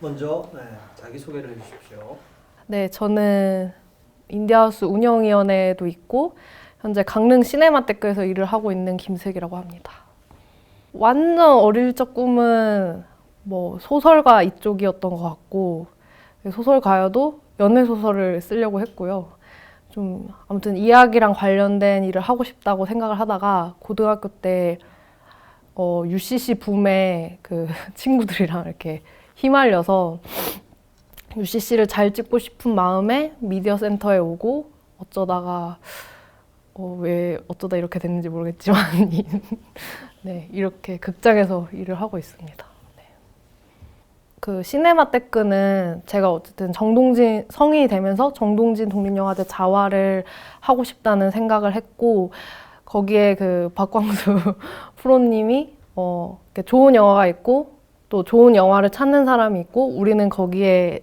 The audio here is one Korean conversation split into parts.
먼저 자기소개를 해주십시오. 네, 저는 인디하우스 운영위원회에도 있고 현재 강릉 시네마테크에서 일을 하고 있는 김슬기라고 합니다. 완전 어릴 적 꿈은 뭐 소설가 이쪽이었던 것 같고 소설가여도 연애 소설을 쓰려고 했고요. 좀 아무튼 이야기랑 관련된 일을 하고 싶다고 생각을 하다가 고등학교 때 UCC 붐에 그 친구들이랑 이렇게 휘말려서 UCC를 잘 찍고 싶은 마음에 미디어 센터에 오고 어쩌다가 왜 어쩌다 이렇게 됐는지 모르겠지만 네, 이렇게 극장에서 일을 하고 있습니다. 네. 그 시네마테크는 제가 어쨌든 성인이 되면서 정동진 독립영화제 자화를 하고 싶다는 생각을 했고 거기에 그 박광수 프로님이 좋은 영화가 있고 또 좋은 영화를 찾는 사람이 있고 우리는 거기에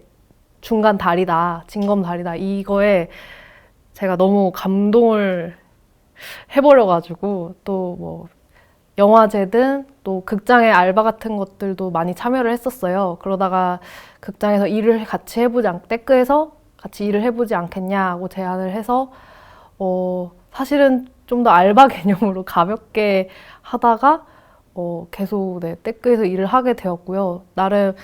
중간 다리다, 징검다리다 이거에 제가 너무 감동을 해버려가지고 또 뭐 영화제든 또 극장의 알바 같은 것들도 많이 참여를 했었어요. 그러다가 극장에서 일을 같이 해보지 테크에서 같이 일을 해보지 않겠냐고 제안을 해서 사실은 좀 더 알바 개념으로 가볍게 하다가 계속 테크에서 일을 하게 되었고요. 나름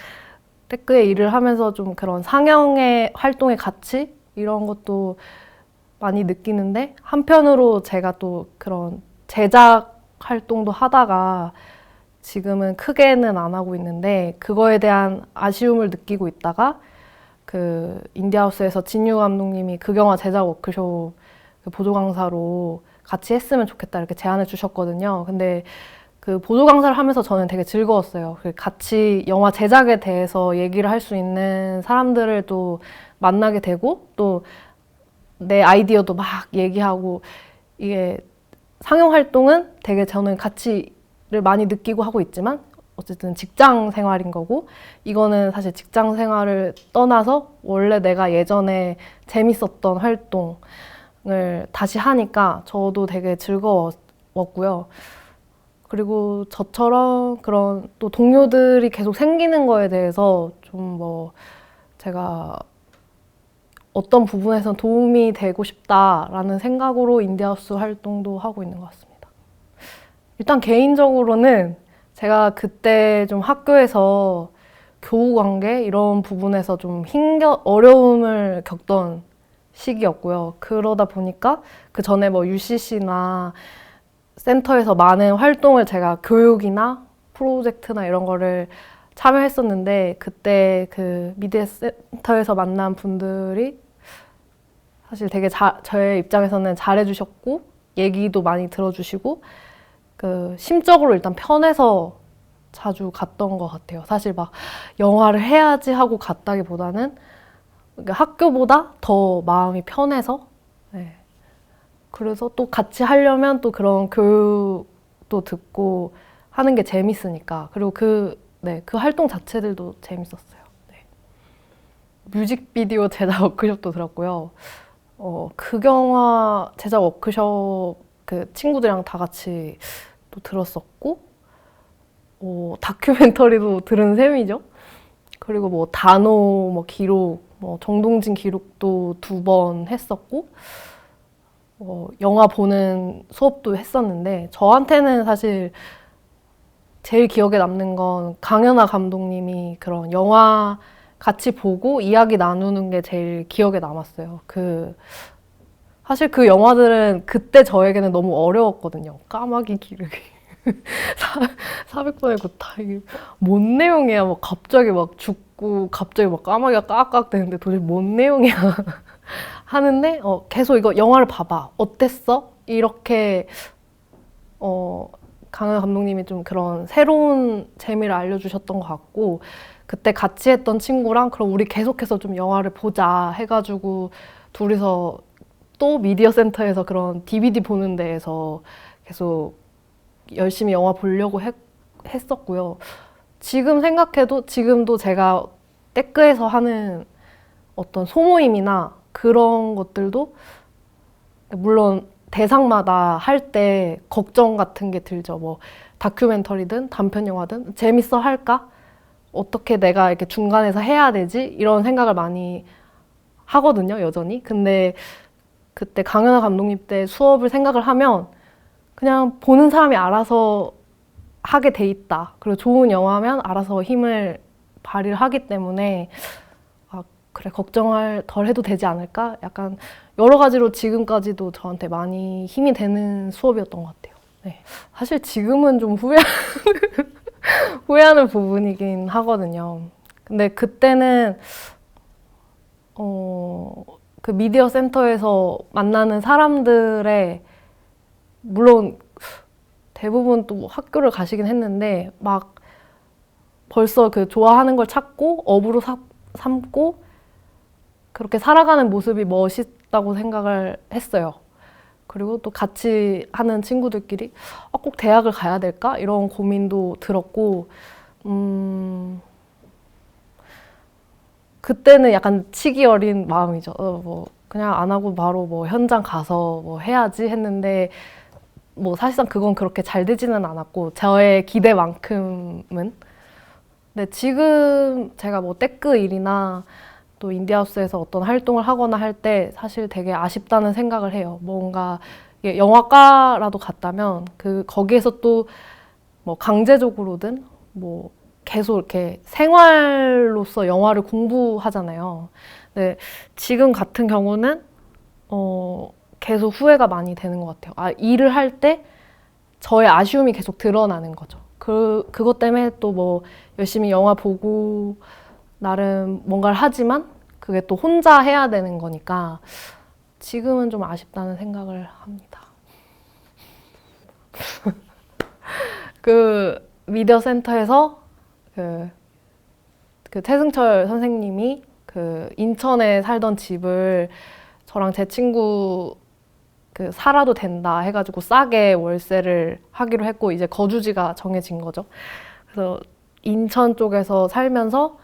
테크에 일을 하면서 좀 그런 상영의 활동의 가치 이런 것도 많이 느끼는데 한편으로 제가 또 그런 제작 활동도 하다가 지금은 크게는 안 하고 있는데 그거에 대한 아쉬움을 느끼고 있다가 그 인디하우스에서 진유 감독님이 극영화 제작 워크숍 그 보조 강사로 같이 했으면 좋겠다 이렇게 제안을 주셨거든요. 근데 그 보조 강사를 하면서 저는 되게 즐거웠어요. 같이 영화 제작에 대해서 얘기를 할 수 있는 사람들을 또 만나게 되고 또 내 아이디어도 막 얘기하고 이게 상영 활동은 되게 저는 가치를 많이 느끼고 하고 있지만 어쨌든 직장 생활인 거고 이거는 사실 직장 생활을 떠나서 원래 내가 예전에 재밌었던 활동을 다시 하니까 저도 되게 즐거웠고요. 그리고 저처럼 그런 또 동료들이 계속 생기는 거에 대해서 좀 제가 어떤 부분에선 도움이 되고 싶다라는 생각으로 인디하우스 활동도 하고 있는 것 같습니다. 일단 개인적으로는 제가 그때 좀 학교에서 교우 관계 이런 부분에서 좀 어려움을 겪던 시기였고요. 그러다 보니까 그 전에 UCC나 센터에서 많은 활동을 제가 교육이나 프로젝트나 이런 거를 참여했었는데 그때 그 미디어 센터에서 만난 분들이 사실 되게 저의 입장에서는 잘해주셨고 얘기도 많이 들어주시고 그 심적으로 일단 편해서 자주 갔던 것 같아요. 사실 막 영화를 해야지 하고 갔다기보다는 학교보다 더 마음이 편해서 네. 그래서 또 같이 하려면 또 그런 교육도 듣고 하는 게 재밌으니까 그리고 그 활동 자체들도 재밌었어요. 네. 뮤직비디오 제작 워크숍도 들었고요. 극영화 제작 워크숍 그 친구들이랑 다 같이 또 들었었고 다큐멘터리도 들은 셈이죠. 그리고 단오 기록 정동진 기록도 2번 했었고 영화 보는 수업도 했었는데 저한테는 사실 제일 기억에 남는 건 강연아 감독님이 그런 영화 같이 보고 이야기 나누는 게 제일 기억에 남았어요. 사실 그 영화들은 그때 저에게는 너무 어려웠거든요. 까마귀 기르기. 400번의 구타. 이게 뭔 내용이야? 갑자기 죽고 갑자기 까마귀가 까깍 되는데 도대체 뭔 내용이야? 하는데 계속 이거 영화를 봐봐. 어땠어? 이렇게 강현 감독님이 좀 그런 새로운 재미를 알려주셨던 것 같고 그때 같이 했던 친구랑 그럼 우리 계속해서 좀 영화를 보자 해가지고 둘이서 또 미디어 센터에서 그런 DVD 보는 데에서 계속 열심히 영화 보려고 했었고요. 지금 생각해도 지금도 제가 테크에서 하는 어떤 소모임이나 그런 것들도 물론 대상마다 할 때 걱정 같은 게 들죠. 다큐멘터리든 단편 영화든 재밌어 할까? 어떻게 내가 이렇게 중간에서 해야 되지? 이런 생각을 많이 하거든요, 여전히. 근데 그때 강연아 감독님 때 수업을 생각을 하면 그냥 보는 사람이 알아서 하게 돼 있다. 그리고 좋은 영화면 알아서 힘을 발휘를 하기 때문에 아, 그래, 걱정을 덜 해도 되지 않을까? 약간 여러 가지로 지금까지도 저한테 많이 힘이 되는 수업이었던 것 같아요. 네. 사실 지금은 좀 후회하는 부분이긴 하거든요. 근데 그때는 그 미디어 센터에서 만나는 사람들의 물론 대부분 또 학교를 가시긴 했는데 막 벌써 그 좋아하는 걸 찾고 업으로 삼고 그렇게 살아가는 모습이 멋있다고 생각을 했어요. 그리고 또 같이 하는 친구들끼리 꼭 대학을 가야 될까? 이런 고민도 들었고 그때는 약간 치기 어린 마음이죠. 뭐 그냥 안 하고 바로 뭐 현장 가서 뭐 해야지 했는데 뭐 사실상 그건 그렇게 잘 되지는 않았고 저의 기대만큼은. 근데 지금 제가 뭐 떼크 일이나 또 인디하우스에서 어떤 활동을 하거나 할 때 사실 되게 아쉽다는 생각을 해요. 뭔가 영화과라도 갔다면 거기에서 또 뭐 강제적으로든 뭐 계속 이렇게 생활로서 영화를 공부하잖아요. 근데 지금 같은 경우는 계속 후회가 많이 되는 것 같아요. 일을 할 때 저의 아쉬움이 계속 드러나는 거죠. 그것 때문에 또 뭐 열심히 영화 보고 나름 뭔가를 하지만 그게 또 혼자 해야 되는 거니까 지금은 좀 아쉽다는 생각을 합니다. 그 미디어 센터에서 그 태승철 선생님이 그 인천에 살던 집을 저랑 제 친구 살아도 된다 해가지고 싸게 월세를 하기로 했고 이제 거주지가 정해진 거죠. 그래서 인천 쪽에서 살면서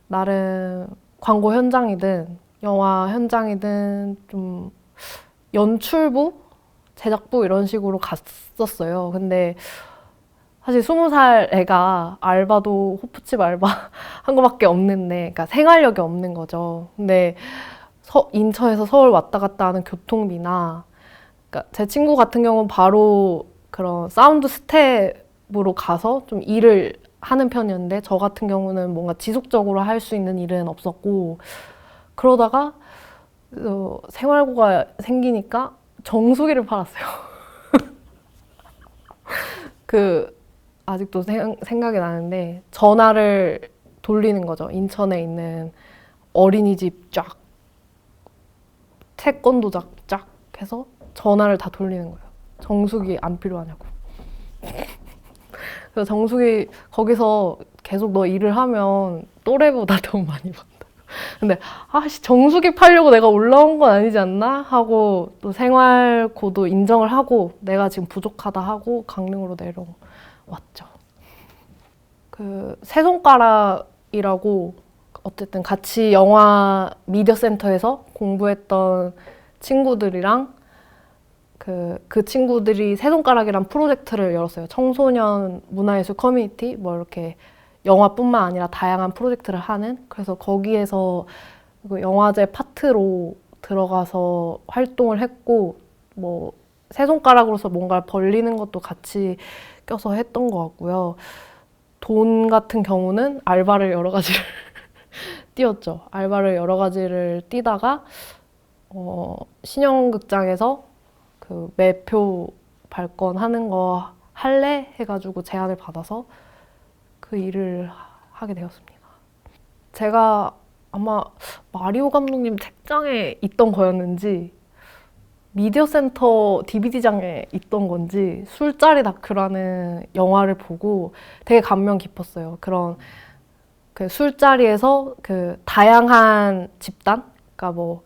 나름 광고 현장이든 영화 현장이든 좀 연출부, 제작부 이런 식으로 갔었어요. 근데 사실 20살 애가 알바도 호프집 알바 한 거밖에 없는데, 그러니까 생활력이 없는 거죠. 근데 인천에서 서울 왔다 갔다 하는 교통비나, 그러니까 제 친구 같은 경우는 바로 그런 사운드 스텝으로 가서 좀 일을 하는 편이었는데, 저 같은 경우는 뭔가 지속적으로 할 수 있는 일은 없었고, 그러다가 생활고가 생기니까 정수기를 팔았어요. 아직도 생각이 나는데 전화를 돌리는 거죠. 인천에 있는 어린이집 쫙, 채권도 쫙 해서 전화를 다 돌리는 거예요. 정수기 안 필요하냐고. 그래서 정수기 거기서 계속 너 일을 하면 또래보다 더 많이 받는다. 근데 정수기 팔려고 내가 올라온 건 아니지 않나? 하고 또 생활고도 인정을 하고 내가 지금 부족하다 하고 강릉으로 내려왔죠. 세 손가락이라고 어쨌든 같이 영화 미디어 센터에서 공부했던 친구들이랑 그 친구들이 세 손가락이란 프로젝트를 열었어요. 청소년 문화예술 커뮤니티 뭐 이렇게 영화뿐만 아니라 다양한 프로젝트를 하는. 그래서 거기에서 영화제 파트로 들어가서 활동을 했고 뭐 세 손가락으로서 뭔가를 벌리는 것도 같이 껴서 했던 것 같고요. 돈 같은 경우는 알바를 여러 가지를 뛰었죠. 알바를 여러 가지를 뛰다가 신영극장에서 매표 발권하는 거 할래? 해가지고 제안을 받아서 그 일을 하게 되었습니다. 제가 아마 마리오 감독님 책장에 있던 거였는지 미디어 센터 DVD장에 있던 건지 술자리 다큐라는 영화를 보고 되게 감명 깊었어요. 그런 술자리에서 다양한 집단, 그러니까 뭐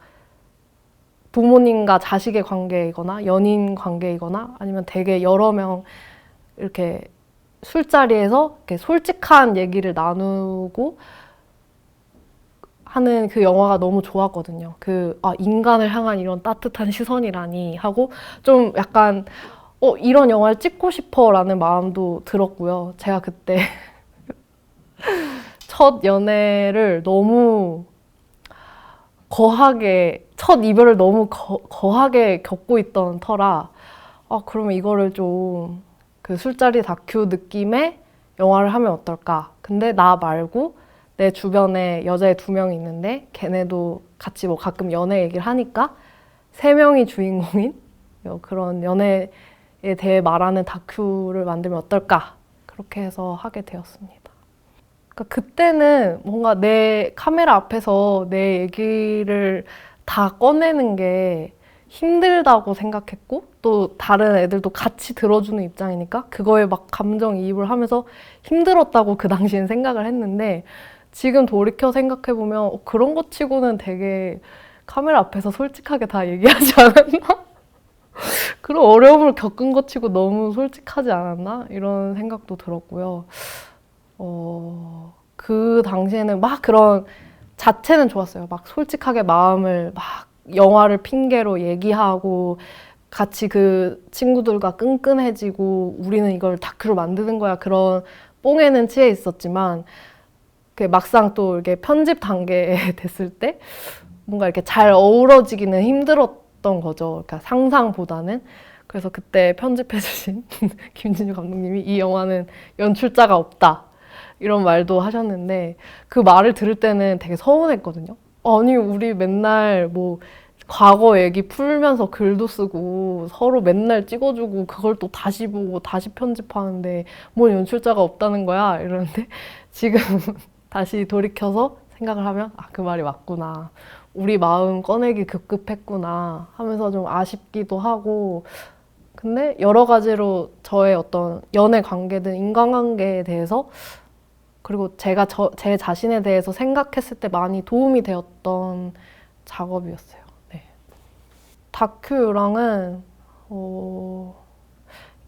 부모님과 자식의 관계이거나 연인 관계이거나 아니면 되게 여러 명 이렇게 술자리에서 이렇게 솔직한 얘기를 나누고 하는 그 영화가 너무 좋았거든요. 인간을 향한 이런 따뜻한 시선이라니 하고 좀 약간 이런 영화를 찍고 싶어라는 마음도 들었고요. 제가 그때 첫 연애를 너무 거하게, 첫 이별을 너무 거하게 겪고 있던 터라, 그러면 이거를 좀 그 술자리 다큐 느낌의 영화를 하면 어떨까? 근데 나 말고 내 주변에 여자애 2명이 있는데 걔네도 같이 뭐 가끔 연애 얘기를 하니까 3명이 주인공인 그런 연애에 대해 말하는 다큐를 만들면 어떨까? 그렇게 해서 하게 되었습니다. 그러니까 그때는 뭔가 내 카메라 앞에서 내 얘기를 다 꺼내는 게 힘들다고 생각했고 또 다른 애들도 같이 들어주는 입장이니까 그거에 막 감정이입을 하면서 힘들었다고 그 당시엔 생각을 했는데 지금 돌이켜 생각해보면 그런 것 치고는 되게 카메라 앞에서 솔직하게 다 얘기하지 않았나? 그런 어려움을 겪은 것 치고 너무 솔직하지 않았나? 이런 생각도 들었고요. 그 당시에는 막 그런 자체는 좋았어요. 막 솔직하게 마음을 막 영화를 핑계로 얘기하고 같이 그 친구들과 끈끈해지고 우리는 이걸 다큐로 만드는 거야. 그런 뽕에는 취해 있었지만 막상 또 이렇게 편집 단계에 됐을 때 뭔가 이렇게 잘 어우러지기는 힘들었던 거죠. 그러니까 상상보다는. 그래서 그때 편집해주신 김진주 감독님이 이 영화는 연출자가 없다. 이런 말도 하셨는데 그 말을 들을 때는 되게 서운했거든요. 아니 우리 맨날 뭐 과거 얘기 풀면서 글도 쓰고 서로 맨날 찍어주고 그걸 또 다시 보고 다시 편집하는데 뭘 연출자가 없다는 거야 이러는데 지금 다시 돌이켜서 생각을 하면 그 말이 맞구나. 우리 마음 꺼내기 급급했구나 하면서 좀 아쉽기도 하고 근데 여러 가지로 저의 어떤 연애 관계든 인간관계에 대해서 그리고 제가 제 자신에 대해서 생각했을 때 많이 도움이 되었던 작업이었어요. 네. 다큐랑은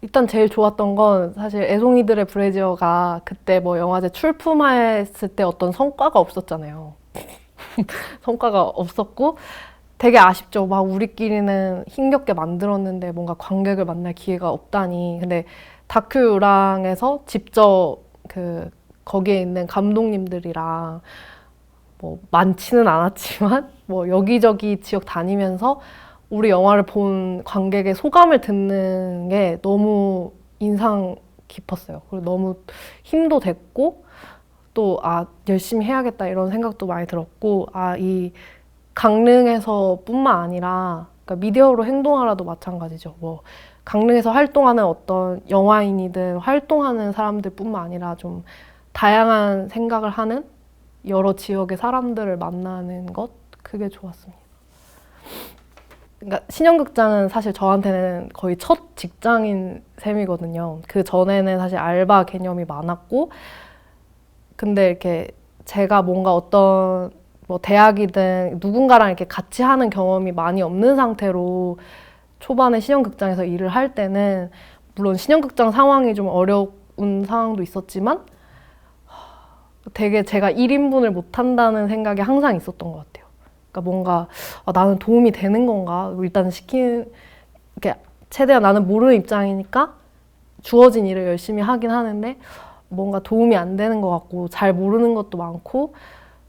일단 제일 좋았던 건 사실 애송이들의 브래지어가 그때 뭐 영화제 출품했을 때 어떤 성과가 없었잖아요. 성과가 없었고 되게 아쉽죠. 막 우리끼리는 힘겹게 만들었는데 뭔가 관객을 만날 기회가 없다니. 근데 다큐랑에서 직접 거기에 있는 감독님들이랑 뭐 많지는 않았지만 뭐 여기저기 지역 다니면서 우리 영화를 본 관객의 소감을 듣는 게 너무 인상 깊었어요. 그리고 너무 힘도 됐고 또 열심히 해야겠다 이런 생각도 많이 들었고 이 강릉에서 뿐만 아니라 그러니까 미디어로 행동하라도 마찬가지죠. 뭐 강릉에서 활동하는 어떤 영화인이든 활동하는 사람들 뿐만 아니라 좀 다양한 생각을 하는 여러 지역의 사람들을 만나는 것 그게 좋았습니다. 그러니까 신영극장은 사실 저한테는 거의 첫 직장인 셈이거든요. 그 전에는 사실 알바 개념이 많았고 근데 이렇게 제가 뭔가 어떤 뭐 대학이든 누군가랑 이렇게 같이 하는 경험이 많이 없는 상태로 초반에 신영극장에서 일을 할 때는 물론 신영극장 상황이 좀 어려운 상황도 있었지만 되게 제가 1인분을 못한다는 생각이 항상 있었던 것 같아요. 그러니까 뭔가 나는 도움이 되는 건가? 일단 이렇게 최대한 나는 모르는 입장이니까 주어진 일을 열심히 하긴 하는데 뭔가 도움이 안 되는 것 같고 잘 모르는 것도 많고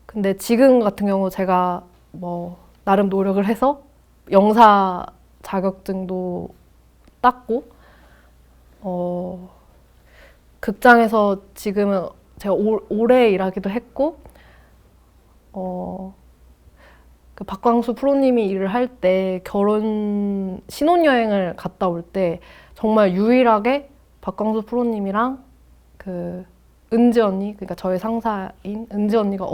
근데 지금 같은 경우 제가 뭐 나름 노력을 해서 영사 자격증도 땄고 극장에서 지금은 제가 오래 일하기도 했고 그 박광수 프로님이 일을 할 때 결혼 신혼여행을 갔다 올 때 정말 유일하게 박광수 프로님이랑 그 은지 언니 그러니까 저의 상사인 은지 언니가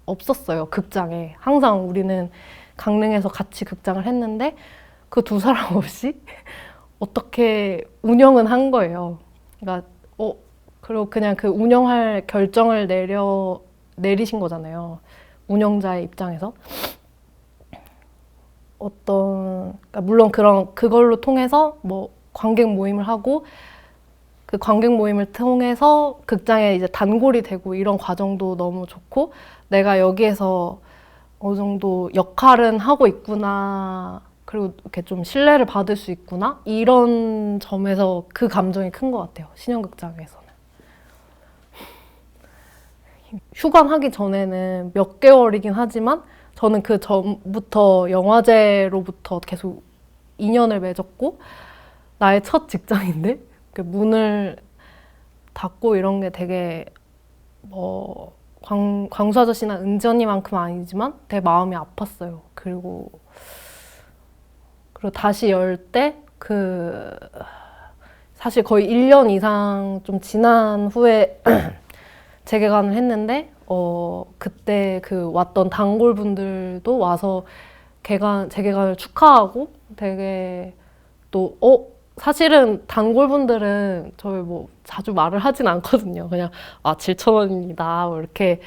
없었어요 극장에. 항상 우리는 강릉에서 같이 극장을 했는데 그 2사람 없이 어떻게 운영은 한 거예요. 그러니까 그리고 그냥 그 운영할 결정을 내리신 거잖아요. 운영자의 입장에서. 그러니까 물론 그걸로 통해서 뭐 관객 모임을 하고 그 관객 모임을 통해서 극장에 이제 단골이 되고 이런 과정도 너무 좋고 내가 여기에서 어느 정도 역할은 하고 있구나. 그리고 이렇게 좀 신뢰를 받을 수 있구나. 이런 점에서 그 감정이 큰 것 같아요. 신영극장에서는. 휴관하기 전에는 몇 개월이긴 하지만 저는 그 전부터 영화제로부터 계속 인연을 맺었고 나의 첫 직장인데 그 문을 닫고 이런 게 되게 광수 아저씨나 은지 언니만큼은 아니지만 되게 마음이 아팠어요. 그리고 다시 열 때 사실 거의 1년 이상 좀 지난 후에 재개관을 했는데 그때 왔던 단골분들도 와서 재개관을 축하하고 되게 또 사실은 단골분들은 저희 뭐 자주 말을 하진 않거든요. 그냥 7,000원입니다 뭐 이렇게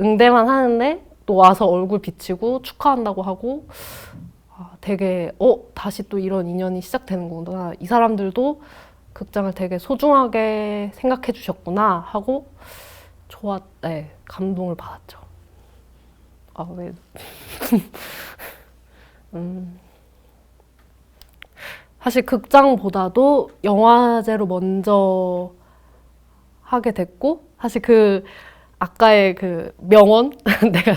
응대만 하는데 또 와서 얼굴 비치고 축하한다고 하고 되게 다시 또 이런 인연이 시작되는구나. 이 사람들도 극장을 되게 소중하게 생각해 주셨구나 하고 감동을 받았죠. 왜? 사실 극장보다도 영화제로 먼저 하게 됐고 사실 아까의 명언 내가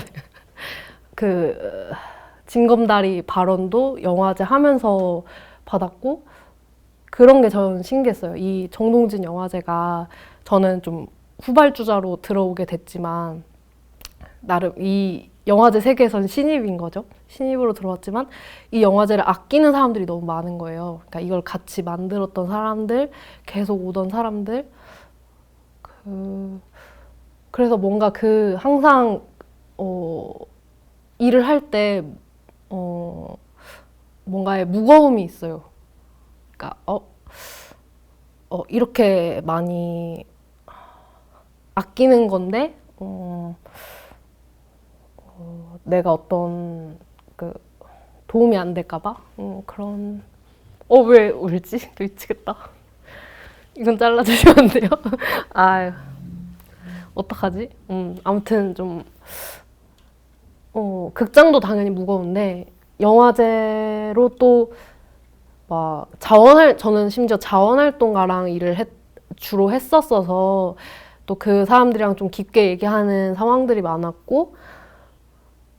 징검다리 발언도 영화제 하면서 받았고 그런 게 저는 신기했어요. 이 정동진 영화제가 저는 좀 후발주자로 들어오게 됐지만 나름 이 영화제 세계에선 신입인 거죠. 신입으로 들어왔지만 이 영화제를 아끼는 사람들이 너무 많은 거예요. 그러니까 이걸 같이 만들었던 사람들, 계속 오던 사람들. 그래서 뭔가 항상 일을 할 때 뭔가의 무거움이 있어요. 그러니까 이렇게 많이 아끼는 건데 내가 어떤 도움이 안 될까봐 그런 왜 울지? 미치겠다. 이건 잘라주시면 안 돼요? 아유 어떡하지? 아무튼 좀 극장도 당연히 무거운데 영화제로 또 막 저는 심지어 자원활동가랑 일을 주로 했었어서 또 그 사람들이랑 좀 깊게 얘기하는 상황들이 많았고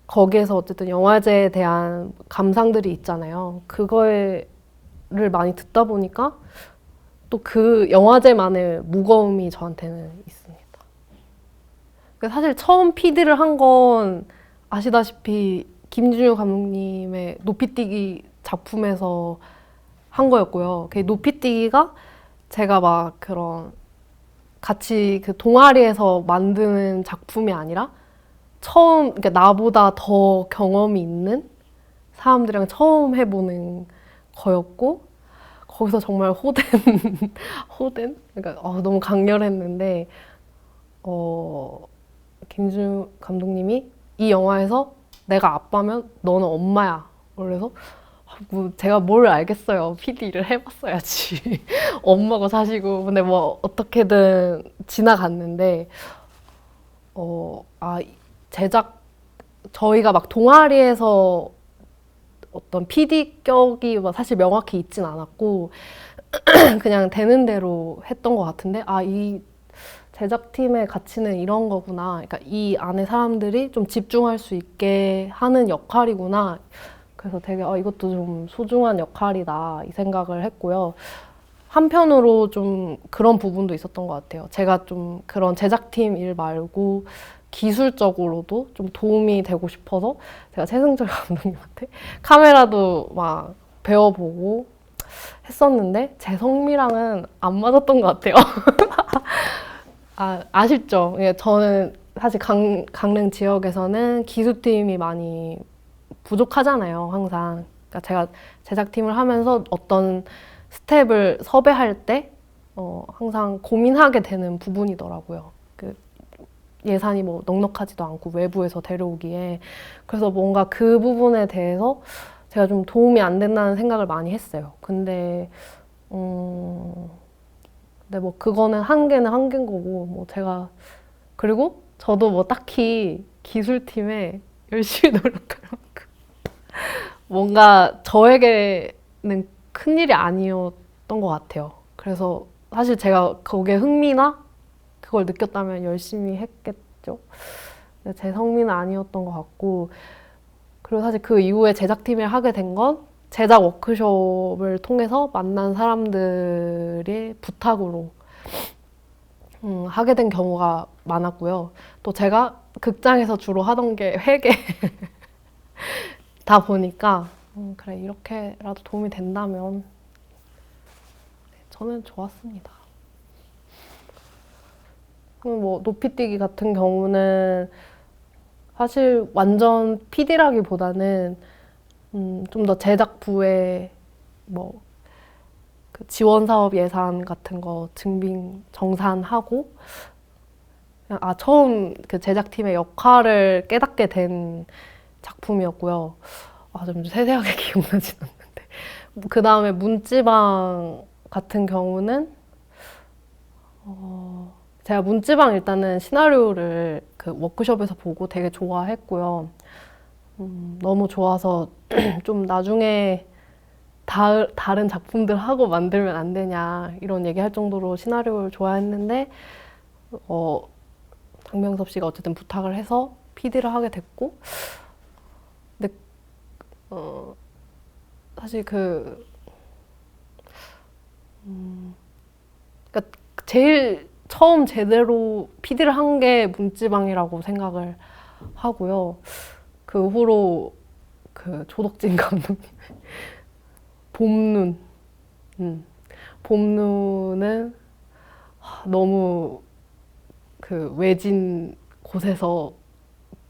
거기에서 어쨌든 영화제에 대한 감상들이 있잖아요. 그거를 많이 듣다 보니까 또 영화제만의 무거움이 저한테는 있습니다. 사실 처음 PD를 한 건 아시다시피 김준효 감독님의 높이뛰기 작품에서 한 거였고요. 높이뛰기가 제가 막 같이 동아리에서 만드는 작품이 아니라 그러니까 나보다 더 경험이 있는 사람들이랑 처음 해보는 거였고 거기서 정말 호된? 그러니까 너무 강렬했는데 김준우 감독님이 이 영화에서 내가 아빠면 너는 엄마야. 그래서 제가 뭘 알겠어요. PD 일을 해봤어야지. 엄마가 사시고 근데 뭐 어떻게든 지나갔는데 저희가 막 동아리에서 어떤 PD 격이 사실 명확히 있진 않았고 그냥 되는 대로 했던 것 같은데 이 제작팀의 가치는 이런 거구나. 그러니까 이 안에 사람들이 좀 집중할 수 있게 하는 역할이구나. 그래서 되게 이것도 좀 소중한 역할이다 이 생각을 했고요. 한편으로 좀 그런 부분도 있었던 것 같아요. 제가 좀 그런 제작팀 일 말고 기술적으로도 좀 도움이 되고 싶어서 제가 최승철 감독님한테 카메라도 막 배워보고 했었는데 제 성미랑은 안 맞았던 것 같아요. 아쉽죠. 저는 사실 강릉 지역에서는 기술팀이 많이 부족하잖아요, 항상. 그러니까 제가 제작팀을 하면서 어떤 스텝을 섭외할 때 항상 고민하게 되는 부분이더라고요. 예산이 뭐 넉넉하지도 않고 외부에서 데려오기에. 그래서 뭔가 그 부분에 대해서 제가 좀 도움이 안 된다는 생각을 많이 했어요. 근데 뭐 그거는 한계는 한계인 거고 뭐 그리고 저도 뭐 딱히 기술팀에 열심히 노력할 만큼 뭔가 저에게는 큰일이 아니었던 것 같아요. 그래서 사실 제가 거기에 흥미나 그걸 느꼈다면 열심히 같죠. 제 성미는 아니었던 것 같고, 그리고 사실 그 이후에 제작팀을 하게 된 건 제작 워크숍을 통해서 만난 사람들의 부탁으로 하게 된 경우가 많았고요. 또 제가 극장에서 주로 하던 게 회계다 보니까 그래 이렇게라도 도움이 된다면 저는 좋았습니다. 뭐 높이뛰기 같은 경우는 사실 완전 PD라기보다는 좀 더 제작부의 뭐 그 지원 사업 예산 같은 거 증빙 정산하고 그냥 처음 그 제작팀의 역할을 깨닫게 된 작품이었고요. 좀 세세하게 기억나진 않는데 그 다음에 문지방 같은 경우는 제가 문지방 일단은 시나리오를 그 워크숍에서 보고 되게 좋아했고요. 너무 좋아서 좀 나중에 다른 작품들 하고 만들면 안 되냐 이런 얘기할 정도로 시나리오를 좋아했는데 장명섭 씨가 어쨌든 부탁을 해서 PD를 하게 됐고 근데 사실 그러니까 제일 처음 제대로 PD를 한 게 문지방이라고 생각을 하고요. 그 후로 그 조덕진 감독님 봄눈 봄눈은 너무 그 외진 곳에서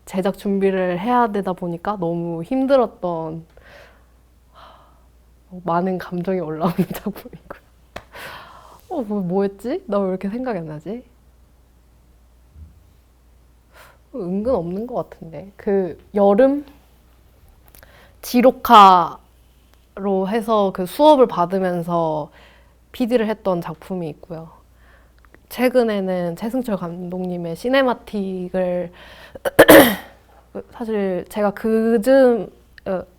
제작 준비를 해야 되다 보니까 너무 힘들었던 많은 감정이 올라오는 작품이고요. 뭐였지? 나 왜 이렇게 생각이 안 나지? 은근 없는 것 같은데. 그 여름 지록화로 해서 그 수업을 받으면서 PD를 했던 작품이 있고요. 최근에는 최승철 감독님의 시네마틱을 사실 제가 그즈음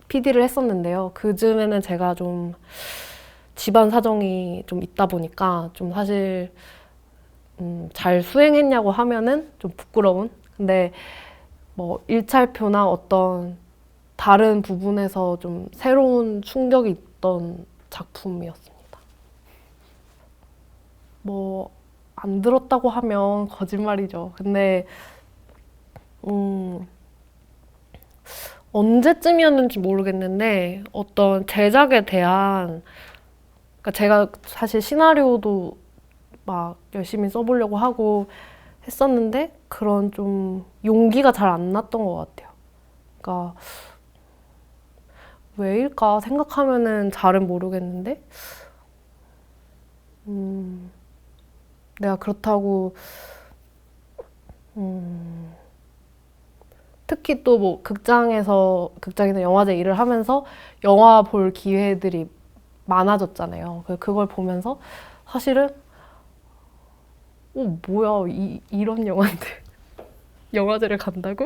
PD를 했었는데요. 그즈음에는 제가 좀 집안 사정이 좀 있다 보니까 좀 사실 잘 수행했냐고 하면은 좀 부끄러운. 근데 뭐 일찰표나 어떤 다른 부분에서 좀 새로운 충격이 있던 작품이었습니다. 뭐 안 들었다고 하면 거짓말이죠. 근데 언제쯤이었는지 모르겠는데 어떤 제작에 대한 그러니까 제가 사실 시나리오도 막 열심히 써보려고 하고 했었는데 그런 좀 용기가 잘 안 났던 것 같아요. 그러니까 왜일까 생각하면은 잘은 모르겠는데 내가 그렇다고 특히 또 뭐 극장이나 영화제 일을 하면서 영화 볼 기회들이 많아졌잖아요. 그걸 보면서 사실은 뭐야 이런 영화인데 영화제를 간다고?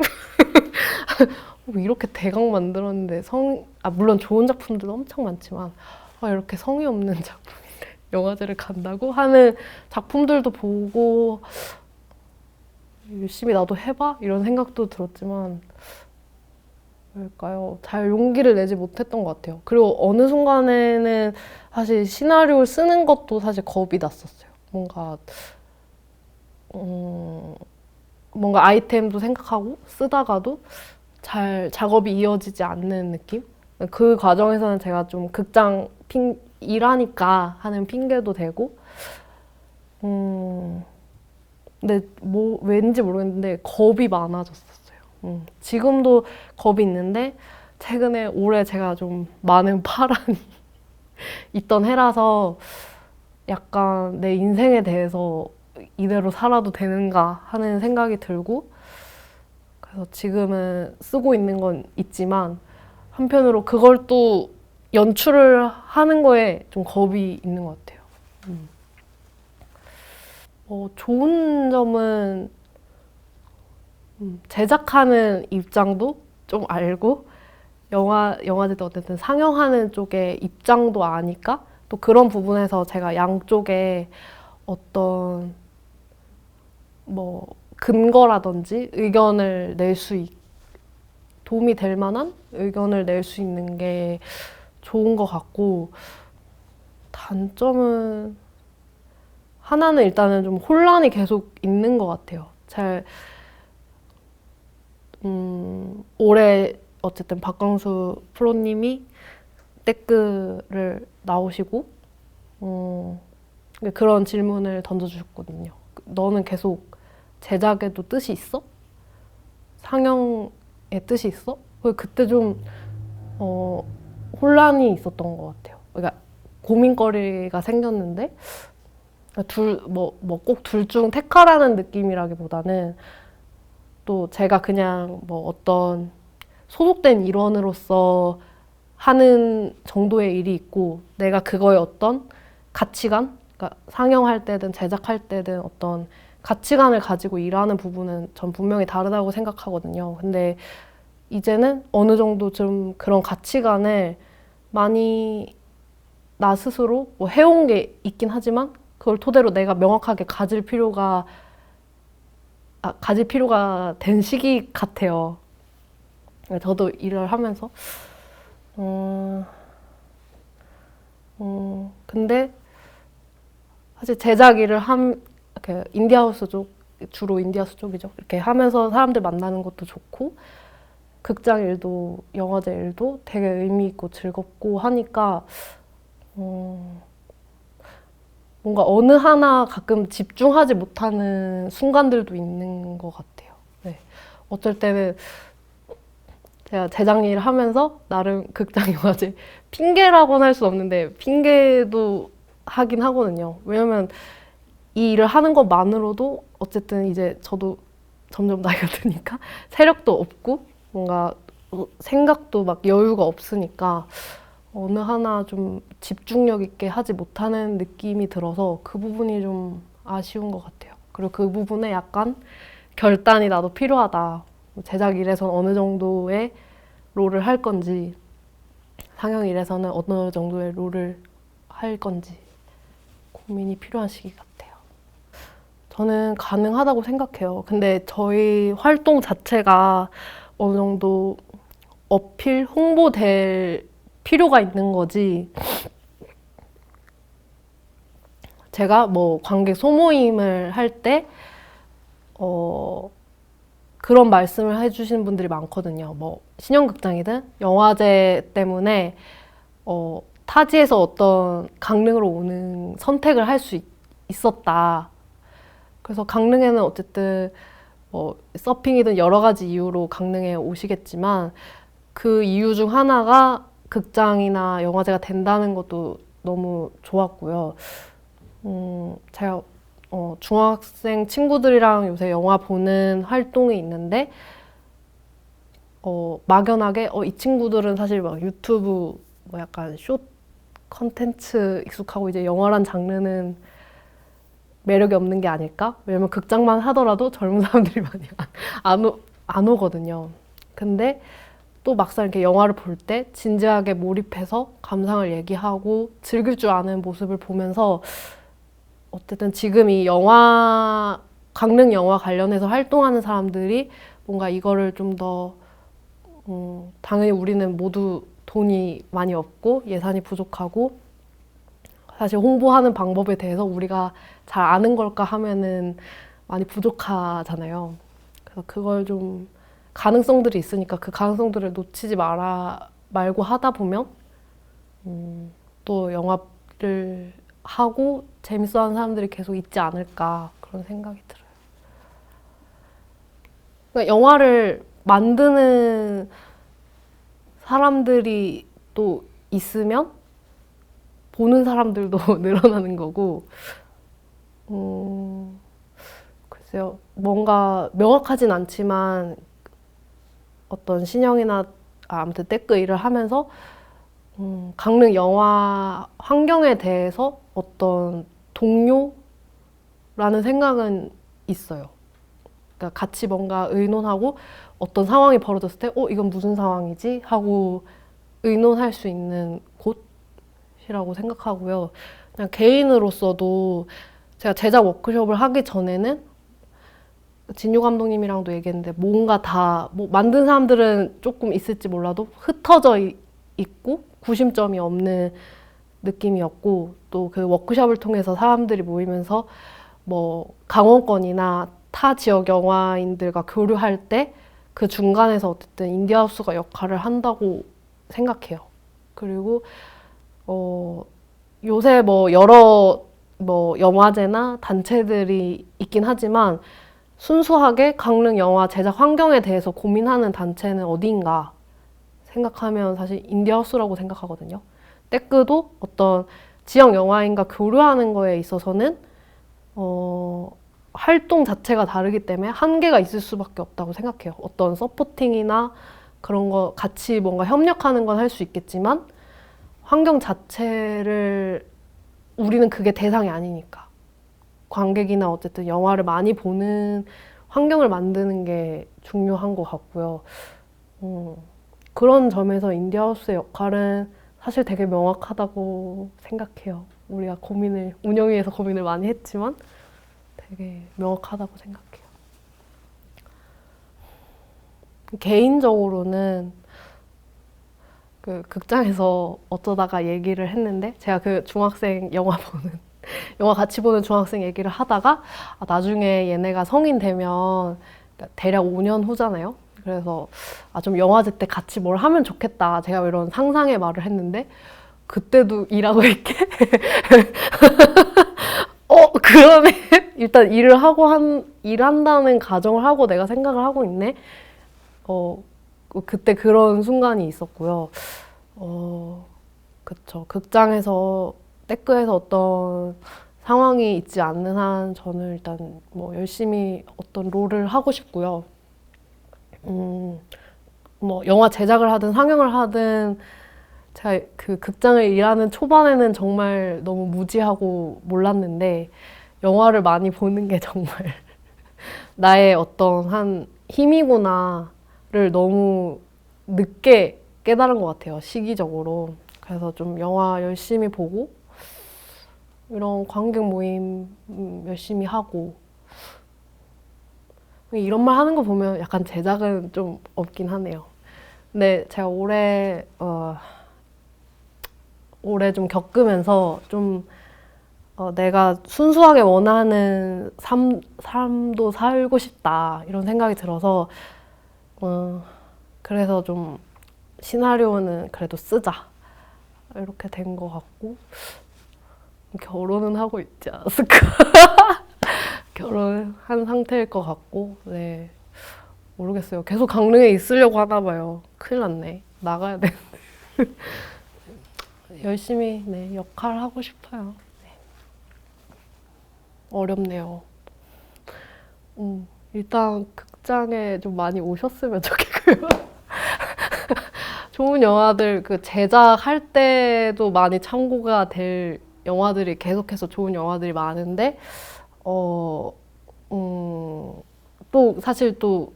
이렇게 대강 만들었는데 물론 좋은 작품들도 엄청 많지만 이렇게 성의 없는 작품인데 영화제를 간다고 하는 작품들도 보고 열심히 나도 해봐? 이런 생각도 들었지만 왜일까요? 잘 용기를 내지 못했던 것 같아요. 그리고 어느 순간에는 사실 시나리오를 쓰는 것도 사실 겁이 났었어요. 뭔가 아이템도 생각하고 쓰다가도 잘 작업이 이어지지 않는 느낌? 그 과정에서는 제가 좀 극장 일하니까 하는 핑계도 되고 근데 뭐 왠지 모르겠는데 겁이 많아졌었어요. 지금도 겁이 있는데 최근에 올해 제가 좀 많은 파란이 있던 해라서 약간 내 인생에 대해서 이대로 살아도 되는가 하는 생각이 들고 그래서 지금은 쓰고 있는 건 있지만 한편으로 그걸 또 연출을 하는 거에 좀 겁이 있는 것 같아요. 좋은 점은 제작하는 입장도 좀 알고 영화제도 어쨌든 상영하는 쪽의 입장도 아니까 또 그런 부분에서 제가 양쪽에 어떤 뭐 근거라든지 의견을 도움이 될 만한 의견을 낼 수 있는 게 좋은 것 같고, 단점은 하나는 일단은 좀 혼란이 계속 있는 것 같아요. 올해 어쨌든 박광수 프로님이 댓글을 나오시고 그런 질문을 던져주셨거든요. 너는 계속 제작에도 뜻이 있어? 상영에 뜻이 있어? 그때 좀 혼란이 있었던 것 같아요. 그러니까 고민거리가 생겼는데 꼭 둘 중 택하라는 느낌이라기보다는 또 제가 그냥 뭐 어떤 소속된 일원으로서 하는 정도의 일이 있고, 내가 그거에 어떤 가치관, 그러니까 상영할 때든 제작할 때든 어떤 가치관을 가지고 일하는 부분은 전 분명히 다르다고 생각하거든요. 근데 이제는 어느 정도 좀 그런 가치관을 많이 나 스스로 뭐 해온 게 있긴 하지만 그걸 토대로 내가 명확하게 가질 필요가 된 시기 같아요. 저도 일을 하면서 근데 사실 제작 일을 이렇게 인디하우스 쪽, 주로 인디하우스 쪽이죠. 이렇게 하면서 사람들 만나는 것도 좋고, 극장 일도 영화제 일도 되게 의미 있고 즐겁고 하니까 뭔가 어느 하나 가끔 집중하지 못하는 순간들도 있는 것 같아요. 네. 어쩔 때는 제가 제작 일을 하면서 나름 극장 영화제 핑계라고는 할 수 없는데 핑계도 하긴 하거든요. 왜냐면 이 일을 하는 것만으로도 어쨌든 이제 저도 점점 나이가 드니까 세력도 없고 뭔가 생각도 막 여유가 없으니까 어느 하나 좀 집중력 있게 하지 못하는 느낌이 들어서 그 부분이 좀 아쉬운 것 같아요. 그리고 그 부분에 약간 결단이 나도 필요하다. 제작 일에선 어느 정도의 롤을 할 건지, 상영 일에서는 어느 정도의 롤을 할 건지 고민이 필요한 시기 같아요. 저는 가능하다고 생각해요. 근데 저희 활동 자체가 어느 정도 어필, 홍보될 필요가 있는 거지. 제가 뭐 관객 소모임을 할 때, 그런 말씀을 해주시는 분들이 많거든요. 뭐, 신형극장이든 영화제 때문에, 타지에서 어떤 강릉으로 오는 선택을 할 수 있었다. 그래서 강릉에는 어쨌든, 서핑이든 여러 가지 이유로 강릉에 오시겠지만, 그 이유 중 하나가 극장이나 영화제가 된다는 것도 너무 좋았고요. 제가 중학생 친구들이랑 요새 영화 보는 활동이 있는데 막연하게 이 친구들은 사실 막 유튜브 뭐 약간 숏 컨텐츠 익숙하고 이제 영화란 장르는 매력이 없는 게 아닐까? 왜냐면 극장만 하더라도 젊은 사람들이 많이 안 오거든요. 근데 또 막상 이렇게 영화를 볼 때 진지하게 몰입해서 감상을 얘기하고 즐길 줄 아는 모습을 보면서 어쨌든 지금 이 강릉 영화 관련해서 활동하는 사람들이 뭔가 이거를 좀 더, 당연히 우리는 모두 돈이 많이 없고 예산이 부족하고 사실 홍보하는 방법에 대해서 우리가 잘 아는 걸까 하면은 많이 부족하잖아요. 그래서 그걸 좀 가능성들이 있으니까 그 가능성들을 놓치지 말고 하다 보면 또 영화를 하고 재밌어하는 사람들이 계속 있지 않을까 그런 생각이 들어요. 그러니까 영화를 만드는 사람들이 또 있으면 보는 사람들도 늘어나는 거고 글쎄요. 뭔가 명확하진 않지만 어떤 신형이나 아무튼 댓글 일을 하면서 강릉 영화 환경에 대해서 어떤 동료라는 생각은 있어요. 그러니까 같이 뭔가 의논하고 어떤 상황이 벌어졌을 때 이건 무슨 상황이지? 하고 의논할 수 있는 곳이라고 생각하고요. 그냥 개인으로서도 제가 제작 워크숍을 하기 전에는 진유 감독님이랑도 얘기했는데 뭔가 다 뭐 만든 사람들은 조금 있을지 몰라도 흩어져 있고 구심점이 없는 느낌이었고 또 그 워크숍을 통해서 사람들이 모이면서 뭐 강원권이나 타 지역 영화인들과 교류할 때 그 중간에서 어쨌든 인디하우스가 역할을 한다고 생각해요. 그리고 요새 뭐 여러 뭐 영화제나 단체들이 있긴 하지만 순수하게 강릉 영화 제작 환경에 대해서 고민하는 단체는 어디인가 생각하면 사실 인디하우스라고 생각하거든요. 떼끄도 어떤 지역 영화인과 교류하는 거에 있어서는 활동 자체가 다르기 때문에 한계가 있을 수밖에 없다고 생각해요. 어떤 서포팅이나 그런 거 같이 뭔가 협력하는 건 할 수 있겠지만 환경 자체를 우리는 그게 대상이 아니니까 관객이나 어쨌든 영화를 많이 보는 환경을 만드는 게 중요한 것 같고요. 그런 점에서 인디하우스의 역할은 사실 되게 명확하다고 생각해요. 우리가 운영위에서 고민을 많이 했지만 되게 명확하다고 생각해요. 개인적으로는 그 극장에서 어쩌다가 얘기를 했는데 제가 그 중학생 영화 같이 보는 중학생 얘기를 하다가 나중에 얘네가 성인 되면 대략 5년 후잖아요. 그래서 좀 영화제 때 같이 뭘 하면 좋겠다. 제가 이런 상상의 말을 했는데 그때도 일하고 있게 그러네. 일단 일한다는 가정을 하고 내가 생각을 하고 있네. 그때 그런 순간이 있었고요. 그쵸. 극장에서, 떼끄에서 어떤 상황이 있지 않는 한 저는 일단 뭐 열심히 어떤 롤을 하고 싶고요. 뭐 영화 제작을 하든 상영을 하든 제가 그 극장을 일하는 초반에는 정말 너무 무지하고 몰랐는데 영화를 많이 보는 게 정말 나의 어떤 한 힘이구나를 너무 늦게 깨달은 것 같아요. 시기적으로. 그래서 좀 영화 열심히 보고 이런 관객 모임 열심히 하고 이런 말 하는 거 보면 약간 제작은 좀 없긴 하네요. 근데 제가 올해 좀 겪으면서 좀 내가 순수하게 원하는 삶도 살고 싶다 이런 생각이 들어서 그래서 좀 시나리오는 그래도 쓰자 이렇게 된 것 같고 결혼은 하고 있지 않았을까. 결혼한 상태일 것 같고 네 모르겠어요. 계속 강릉에 있으려고 하나 봐요. 큰일 났네. 나가야 돼. 열심히 네 역할 하고 싶어요. 네. 어렵네요. 일단 극장에 좀 많이 오셨으면 좋겠고요. 좋은 영화들 그 제작할 때도 많이 참고가 될 영화들이 계속해서 좋은 영화들이 많은데 또 사실 또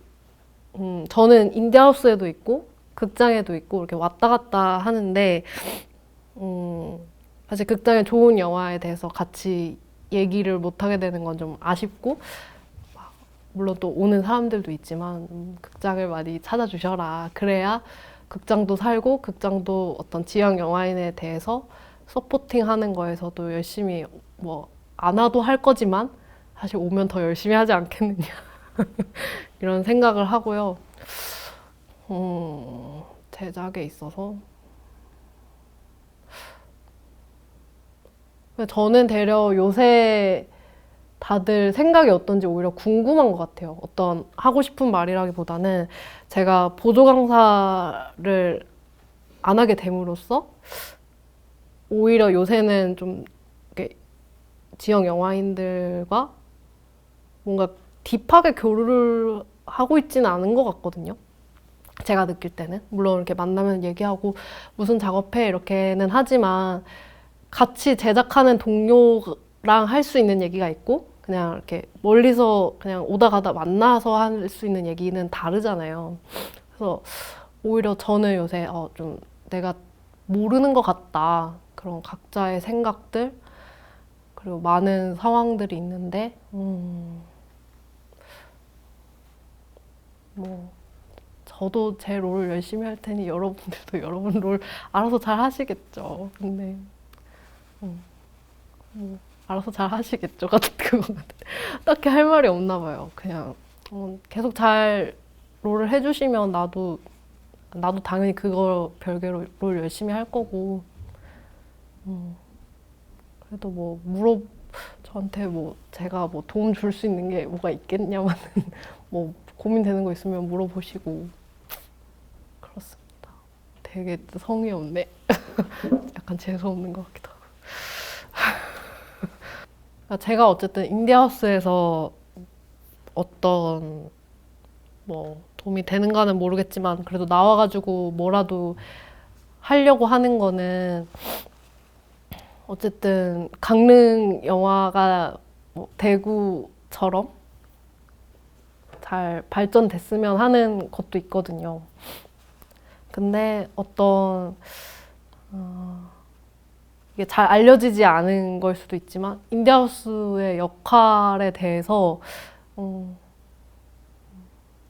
저는 인디하우스에도 있고 극장에도 있고 이렇게 왔다 갔다 하는데 사실 극장에 좋은 영화에 대해서 같이 얘기를 못 하게 되는 건 좀 아쉽고 물론 또 오는 사람들도 있지만 극장을 많이 찾아주셔라. 그래야 극장도 살고 극장도 어떤 지역 영화인에 대해서 서포팅하는 거에서도 열심히 뭐 안 와도 할 거지만 사실 오면 더 열심히 하지 않겠느냐 이런 생각을 하고요. 제작에 있어서 저는 되려 요새 다들 생각이 어떤지 오히려 궁금한 것 같아요. 어떤 하고 싶은 말이라기보다는 제가 보조 강사를 안 하게 됨으로써 오히려 요새는 좀 이렇게 지역 영화인들과 뭔가 딥하게 교류를 하고 있지는 않은 것 같거든요. 제가 느낄 때는. 물론 이렇게 만나면 얘기하고 무슨 작업해 이렇게는 하지만 같이 제작하는 동료랑 할 수 있는 얘기가 있고 그냥 이렇게 멀리서 그냥 오다 가다 만나서 할 수 있는 얘기는 다르잖아요. 그래서 오히려 저는 요새 좀 내가 모르는 것 같다. 그런 각자의 생각들 그리고 많은 상황들이 있는데 뭐 저도 제 롤을 열심히 할 테니 여러분들도 여러분 롤 알아서 잘 하시겠죠. 근데 뭐 알아서 잘 하시겠죠. 같은 그거 같아. 딱히 할 말이 없나 봐요. 그냥 계속 잘 롤을 해주시면 나도 당연히 그거 별개로 롤 열심히 할 거고. 그래도 뭐 저한테 뭐 제가 뭐 도움 줄 수 있는 게 뭐가 있겠냐면 뭐 고민되는 거 있으면 물어보시고 그렇습니다. 되게 성의 없네. 약간 재수 없는 것 같기도 하고. 제가 어쨌든 인디하우스에서 어떤 뭐 도움이 되는가는 모르겠지만 그래도 나와가지고 뭐라도 하려고 하는 거는 어쨌든 강릉 영화가 뭐 대구처럼 잘 발전됐으면 하는 것도 있거든요. 근데 이게 잘 알려지지 않은 걸 수도 있지만 인디하우스의 역할에 대해서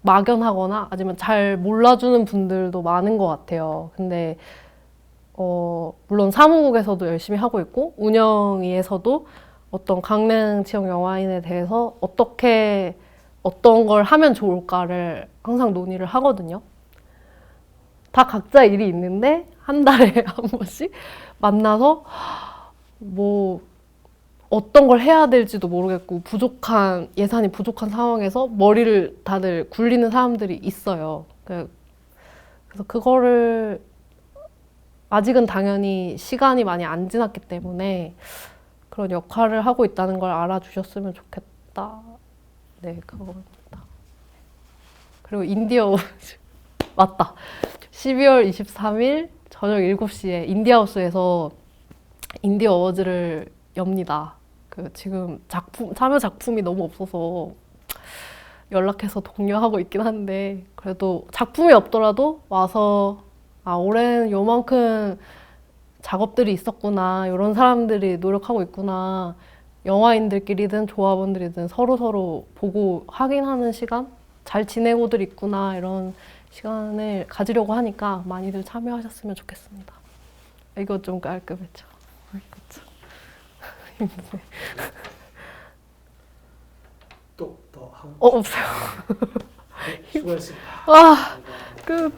막연하거나 아니면 잘 몰라주는 분들도 많은 것 같아요. 근데 물론 사무국에서도 열심히 하고 있고 운영위에서도 어떤 강릉 지역 영화인에 대해서 어떤 걸 하면 좋을까를 항상 논의를 하거든요. 다 각자 일이 있는데 한 달에 한 번씩 만나서 뭐 어떤 걸 해야 될지도 모르겠고 예산이 부족한 상황에서 머리를 다들 굴리는 사람들이 있어요. 그래서 그거를 아직은 당연히 시간이 많이 안 지났기 때문에 그런 역할을 하고 있다는 걸 알아주셨으면 좋겠다. 네, 그겁니다. 그리고 인디어 맞다. 12월 23일 저녁 7시에 인디하우스에서 인디 어워즈를 엽니다. 지금 참여 작품이 너무 없어서 연락해서 독려하고 있긴 한데 그래도 작품이 없더라도 와서 올해는 요만큼 작업들이 있었구나, 이런 사람들이 노력하고 있구나, 영화인들끼리든 조합원들이든 서로 보고 확인하는 시간, 잘 지내고들 있구나, 이런 시간을 가지려고 하니까 많이들 참여하셨으면 좋겠습니다. 이거 좀 깔끔했죠? 그쵸? 또 더 하고 없어요. 수고했습니다. 와, 끝.